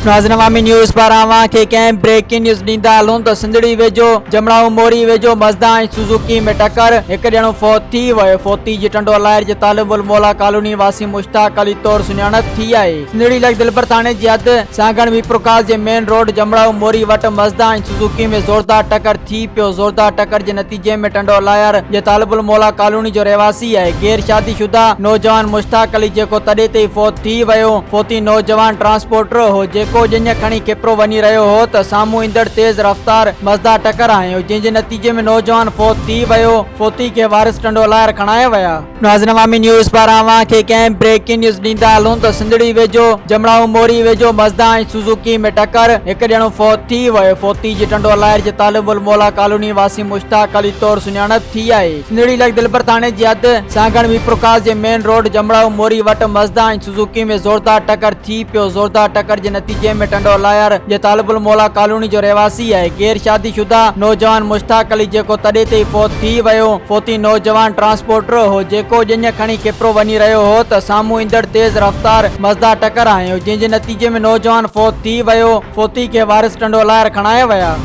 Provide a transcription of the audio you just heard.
नाज़रवामी news पर आवां खे कंहिं ब्रेकिंग न्यूज़ ॾींदा हलूं त सिंधड़ी वेझो जमणाऊ मोरी वेझो मज़दा ऐं सुज़ुकी में टक्कर, हिकु ॼणो फौत थी वियो। फौती जी टंडो लाहिर जे तालिबुल मौला कॉलोनी वासी मुश्ताक अली तौर सुञाणप थी आहे। सिंधड़ी लग दिलबर थाणे जी हद सांगण वीप्रकाश जे मेन रोड जमणाऊ मोरी वटि मज़दा ऐं सुज़ुकी में ज़ोरदार टक्कर थी पियो। ज़ोरदार टक्कर जे नतीजे में टंडो लाहिर जे तालिबुल मौला कॉलोनी जो रहवासी आहे गैर शादीशुदा नौजवान मुश्ताक अली जेको तॾहिं ते फौत थी वियो। फौती नौजवान ट्रांसपोर्टर हो जेको जंहिं खणी केतिरो वञी रहियो हो त साम्हूं ईंदड़ तेज़ रफ़्तार मज़दा टक्कर आयो, जंहिंजे नतीजे में नौजवान फौत थी वियो। फौती खे वारिस टंडो लाहिर खणाया विया। नाज़रवामी न्यूज़ पर आवां खे कंहिं ब्रेकिंग न्यूज़ ॾींदा हलूं त सिंधड़ी वेझो जमणाऊ मोरी वेझो मज़दा ऐं सुज़ुकी में टक्कर, हिकु ॼणो फौत थी वियो। फौती जी टंडो लाहिर जे तालिबुल मौला कॉलोनी वासी मुश्ताक अली तौर सुञाणप थी आहे। सिंधड़ी लग दिलबर थाणे जी हद सांगण वीप्रकाश जे मेन रोड जमणाऊ मोरी वटि मज़दा ऐं सुज़ुकी में ज़ोरदार टक्कर थी पियो। ज़ोरदार टक्कर जे नतीजे में टंडो लाहिर जे तालिबुल मौला कॉलोनी जो रहवासी आहे गैर शादीशुदा नौजवान मुश्ताक अली जेको तॾहिं ते फौत थी वियो। फौती नौजवान ट्रांसपोर्टर हो जेको जंहिं खणी केतिरो वञी रहियो हो त साम्हूं ईंदड़ तेज़ रफ़्तार मज़दा टक्कर आयो, जंहिंजे नतीजे में नौजवान फौत थी वियो। फौती खे वारिस टंडो लाहिर खणाया विया।